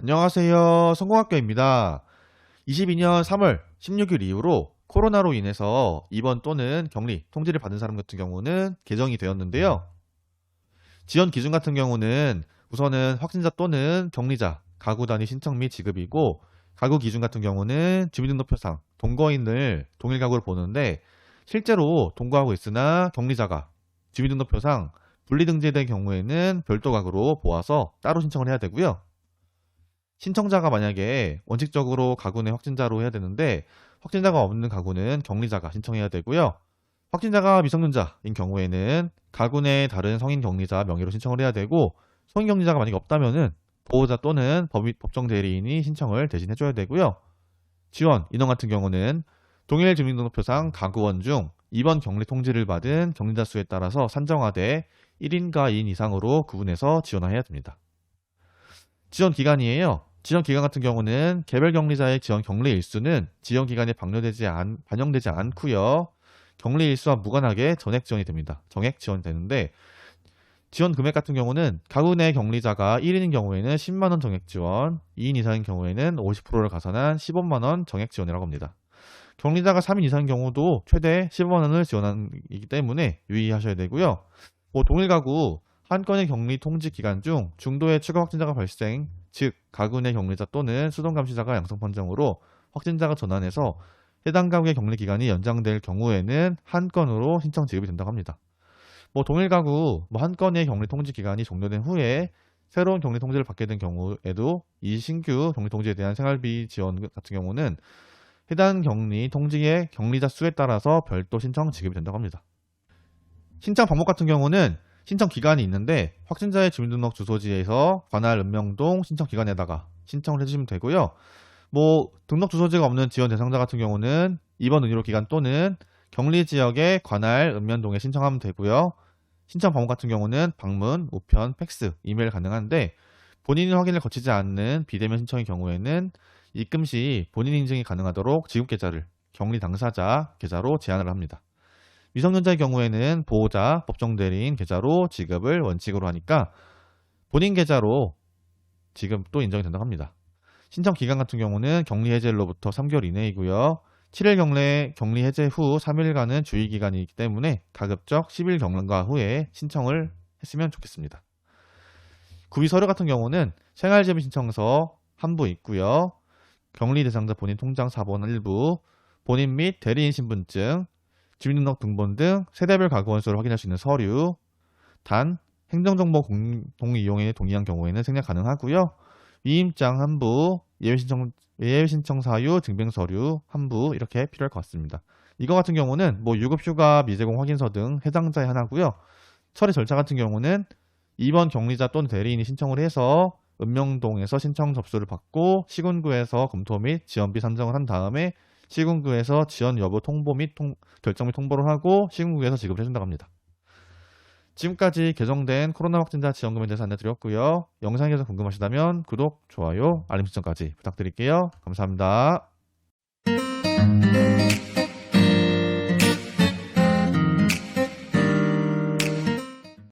안녕하세요. 성공학교입니다. 22년 3월 16일 이후로 코로나로 인해서 입원 또는 격리 통지를 받은 사람 같은 경우는 개정이 되었는데요. 지원 기준 같은 경우는 우선은 확진자 또는 격리자, 가구 단위 신청 및 지급이고, 가구 기준 같은 경우는 주민등록표상 동거인을 동일 가구로 보는데, 실제로 동거하고 있으나 격리자가 주민등록표상 분리등재된 경우에는 별도 가구로 보아서 따로 신청을 해야 되고요. 신청자가 만약에 원칙적으로 가구 내 확진자로 해야 되는데, 확진자가 없는 가구는 격리자가 신청해야 되고요. 확진자가 미성년자인 경우에는 가구 내 다른 성인 격리자 명의로 신청을 해야 되고, 성인 격리자가 만약에 없다면은 보호자 또는 법정 대리인이 신청을 대신 해줘야 되고요. 지원 인원 같은 경우는 동일 주민등록표상 가구원 중 입원 격리 통지를 받은 격리자 수에 따라서 산정하되 1인과 2인 이상으로 구분해서 지원해야 됩니다. 지원 기간이에요. 지원 기간 같은 경우는 개별 격리자의 지원 격리 일수는 지원 기간에 반영되지 않고요. 격리 일수와 무관하게 전액 지원이 됩니다. 정액 지원이 되는데, 지원 금액 같은 경우는 가구 내 격리자가 1인인 경우에는 10만 원 정액 지원, 2인 이상인 경우에는 50%를 가산한 15만 원 정액 지원이라고 합니다. 격리자가 3인 이상인 경우도 최대 15만 원을 지원하기 때문에 유의하셔야 되고요. 동일 가구 한 건의 격리 통지 기간 중 중도의 추가 확진자가 발생, 즉 가구 내 격리자 또는 수동 감시자가 양성 판정으로 확진자가 전환해서 해당 가구의 격리 기간이 연장될 경우에는 한 건으로 신청 지급이 된다고 합니다. 동일 가구 한 건의 격리 통지 기간이 종료된 후에 새로운 격리 통지를 받게 된 경우에도 이 신규 격리 통지에 대한 생활비 지원 같은 경우는 해당 격리 통지의 격리자 수에 따라서 별도 신청 지급이 된다고 합니다. 신청 방법 같은 경우는 신청 기간이 있는데, 확진자의 주민등록 주소지에서 관할 읍명동 신청 기간에다가 신청을 해주시면 되고요. 등록 주소지가 없는 지원 대상자 같은 경우는 입원 의료 기간 또는 격리 지역의 관할 읍면동에 신청하면 되고요. 신청 방법 같은 경우는 방문, 우편, 팩스, 이메일 가능한데, 본인 확인을 거치지 않는 비대면 신청의 경우에는 입금 시 본인 인증이 가능하도록 지급 계좌를 격리 당사자 계좌로 제한을 합니다. 미성년자의 경우에는 보호자, 법정 대리인 계좌로 지급을 원칙으로 하니까 본인 계좌로 지급도 인정이 된다고 합니다. 신청 기간 같은 경우는 격리 해제일로부터 3개월 이내이고요. 7일 격리 해제 후 3일간은 주의 기간이기 때문에 가급적 10일 경과 후에 신청을 했으면 좋겠습니다. 구비 서류 같은 경우는 생활재민 신청서 한 부 있고요. 격리 대상자 본인 통장 사본 일부, 본인 및 대리인 신분증, 주민등록 등본 등 세대별 가구 원수를 확인할 수 있는 서류, 단 행정정보 공동 이용에 동의한 경우에는 생략 가능하고요. 위임장 한 부, 예외신청 사유, 증빙 서류 한 부 이렇게 필요할 것 같습니다. 이거 같은 경우는 유급휴가 미제공 확인서 등 해당자에 하나고요. 처리 절차 같은 경우는 입원 격리자 또는 대리인이 신청을 해서 읍명동에서 신청 접수를 받고 시군구에서 검토 및 지원비 산정을 한 다음에 시군구에서 지원 여부 통보 및 결정 및 통보를 하고 시군구에서 지급을 해준다고 합니다. 지금까지 개정된 코로나 확진자 지원금에 대해서 안내드렸고요. 영상에 대해서 궁금하시다면 구독, 좋아요, 알림 설정까지 부탁드릴게요. 감사합니다.